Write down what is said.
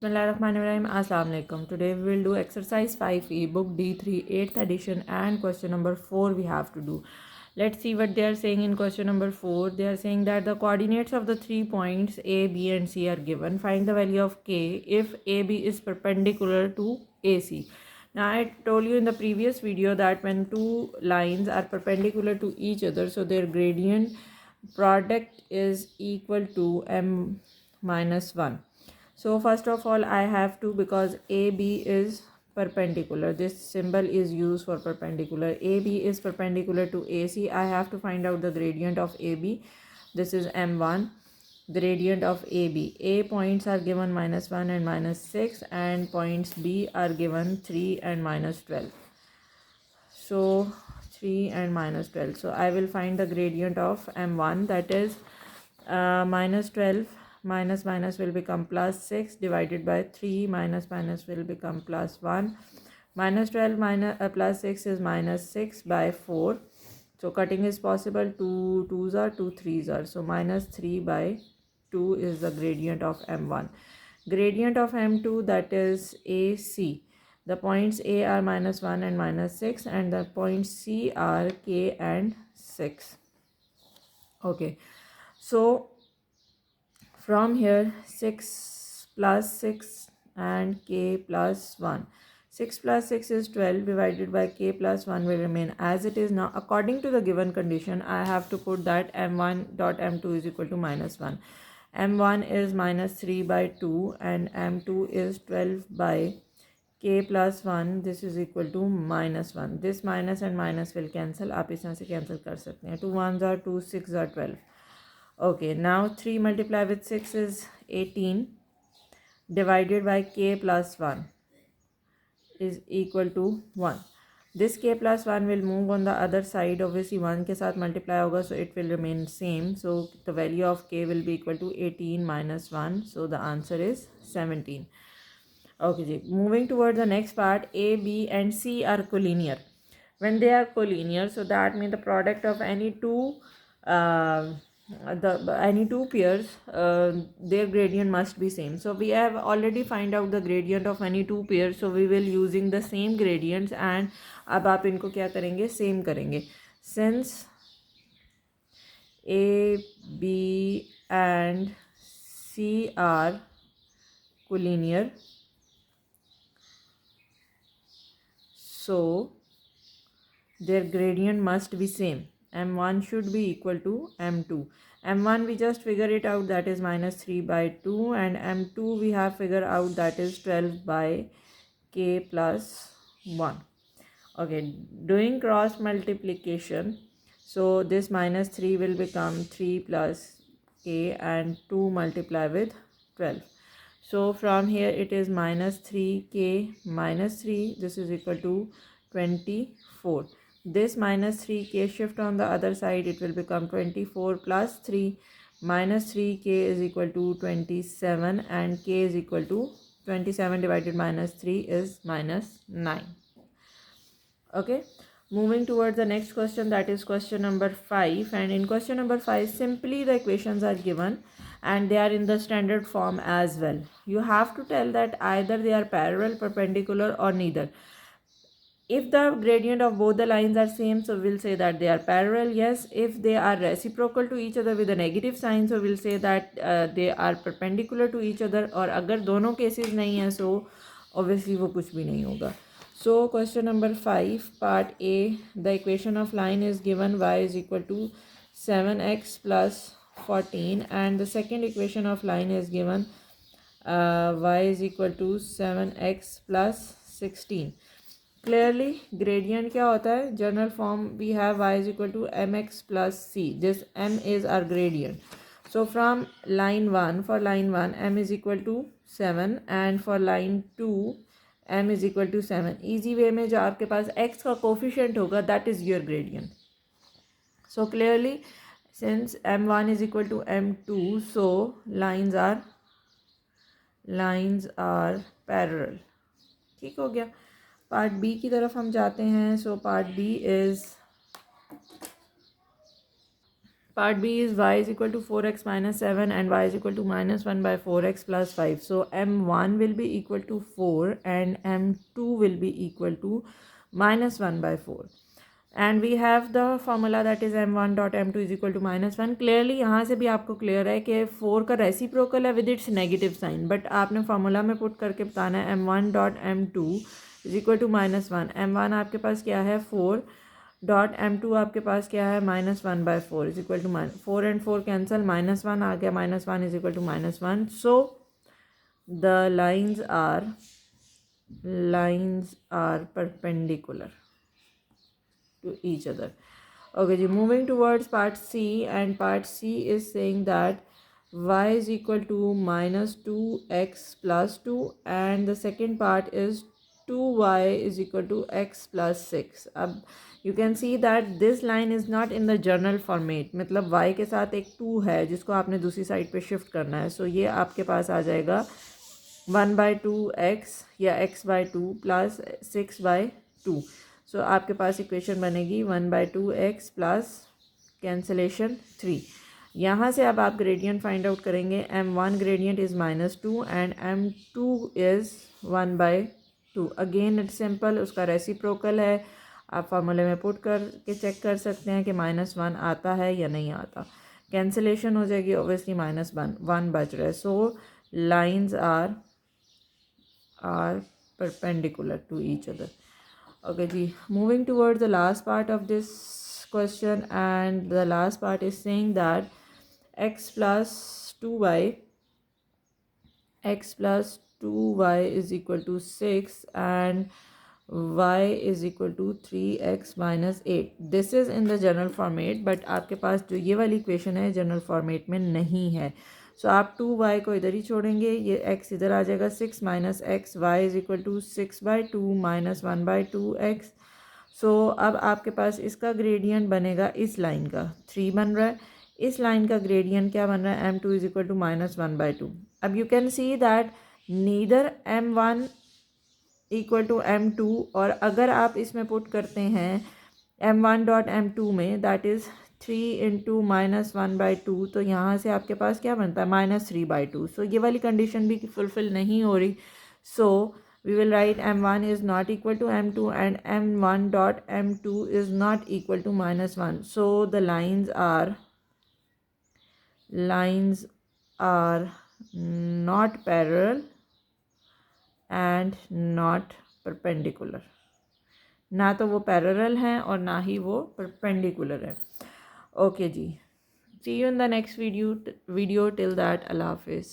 Bismillahirrahmanirrahim. Assalamu alaikum. Today we will do exercise 5e, book D3, 8th edition, and question number 4 we have to do. Let's see what they are saying in question number 4. They are saying that the coordinates of the 3 points A, B and C are given. Find the value of K if AB is perpendicular to AC. Now I told you in the previous video that when two lines are perpendicular to each other, so their gradient product is equal to m minus 1. So first of all I have to, because AB is perpendicular, this symbol is used for perpendicular. AB is perpendicular to AC. I have to find out the gradient of AB. This is m1. Gradient of AB. A points are given -1 and -6, and points B are given 3 and -12. So 3 and -12. So I will find the gradient of m1, that is -12 minus minus will become +6 divided by 3, minus minus will become +1. -12 minus +6 is -6 by 4. So cutting is possible. 2 2s are 2 3s are, so -3 by 2 is the gradient of m1. Gradient of m2, that is AC. The points A are -1 and -6, and the points C are K and 6. Okay, so from here 6 plus 6 and K plus 1. 6 plus 6 is 12 divided by K plus 1 will remain as it is. Now according to the given condition I have to put that m1 dot m2 is equal to -1. m1 is -3 by 2 and m2 is 12 by K plus 1. This is equal to -1. This minus and minus will cancel. आप इसमें से cancel कर सकते हैं. 2 1s are 2, 6 are 12. Okay, now 3 multiplied with 6 is 18 divided by K plus 1 is equal to 1. This K plus 1 will move on the other side. Obviously 1 के साथ multiply होगा, so it will remain same. So the value of K will be equal to 18 minus 1. So the answer is 17. Okay ji. Moving toward the next part, A, B and C are collinear. When they are collinear, so that means the product of any two pairs, their gradient must be same. So we have already find out the gradient of any two pairs, so we will using the same gradients, and अब आप इनको क्या करेंगे, same करेंगे. Since A, B and C are collinear, so their gradient must be same. m1 should be equal to m2. m1 we just figure it out, that is -3 by 2, and m2 we have figured out, that is 12 by K plus 1. Okay, doing cross multiplication, so this -3 will become 3 plus K and 2 multiply with 12. So from here it is -3K minus 3, this is equal to 24. This -3K shift on the other side, it will become 24 plus 3. -3K is equal to 27, and K is equal to 27 divided -3 is -9. Okay, moving towards the next question, that is question number 5. And in question number 5, simply the equations are given and they are in the standard form as well. You have to tell that either they are parallel, perpendicular or neither. If the gradient of both the lines are same, so we'll say that they are parallel. Yes, if they are reciprocal to each other with a negative sign, so we'll say that they are perpendicular to each other. और अगर दोनों cases नहीं है, so obviously वो कुछ भी नहीं होगा. So question number 5, part A, the equation of line is given y is equal to 7x plus 14, and the second equation of line is given y is equal to 7x plus 16. Clearly gradient क्या होता है, general form we have y is equal to mx plus c. This m is our gradient. So from line 1, for line 1 m is equal to 7, and for line 2 m is equal to 7. Easy way में जो आपके पास x का coefficient होगा, that is your gradient. So clearly since m1 is equal to m2, so lines are parallel. ठीक हो गया. Part B की तरफ हम जाते हैं. So part B is Part B is y is equal to 4x minus 7 and y is equal to minus 1 by 4x plus 5. So m1 will be equal to 4 and m2 will be equal to minus 1 by 4. And we have the formula that is m1 dot m2 is equal to minus 1. Clearly यहाँ से भी आपको clear है कि 4 का reciprocal है with its negative sign, but आपने formula में put करके बताना है m1 dot m2 is equal to minus 1. m1 आपके पास क्या है 4 डॉट m2 आपके पास क्या है minus 1 by 4 is equal to 4 and 4 cancel, minus 1 आ गया, minus 1 is equal to minus 1. So the lines are perpendicular to each other. Okay ji, moving towards part C, and part C is saying that y is equal to minus 2x plus 2 and the second part is 2y is equal to x plus 6. अब you can see that this line is not in the journal format, मतलब y के साथ एक 2 है जिसको आपने दूसरी side पे शिफ्ट करना है. सो ये आपके पास आ जाएगा 1/2x या x by 2 प्लस 6/2. सो आपके पास इक्वेशन बनेगी 1/2x प्लस कैंसलेशन 3. यहाँ से अब आप ग्रेडियंट फाइंड आउट करेंगे. m1 gradient is -2 and m2 is 1/2. Again it's simple, उसका रेसिप्रोकल है. आप फार्मूले में पुट करके चेक कर सकते हैं कि -1 आता है या नहीं आता. कैंसलेशन हो जाएगी, ऑब्वियसली -1 बच रहा है. So lines are perpendicular to each other. Okay ji, moving towards the last part of this question, and the last part is saying that x plus 2y is equal to 6 and y is equal to 3x minus 8. This is in the general format, but आपके पास जो ये वाली equation है general format में नहीं है. सो आप 2y को इधर ही छोड़ेंगे, ये x इधर आ जाएगा. 6 minus x, y is equal to 6/2 minus 1/2x. So अब आपके पास इसका ग्रेडियंट बनेगा इस लाइन का 3 बन रहा है. इस लाइन का ग्रेडियंट क्या बन रहा है m2 is equal to minus 1/2. अब you can see that neither m1 equal to m2, और अगर आप इसमें पुट करते हैं m1 डॉट m2 में, दैट इज़ 3 इंटू माइनस 1/2, तो यहाँ से आपके पास क्या बनता है -3/2. सो ये वाली कंडीशन भी फुलफिल नहीं हो रही. So we will write m1 is not equal to m2 and m1 dot m2 is not equal to -1. So the lines are not parallel and not perpendicular. ना तो वो पैरेलल हैं और ना ही वो परपेंडिकुलर है. ओके जी, see you in the next video. Till that, अल्लाह हाफिज़.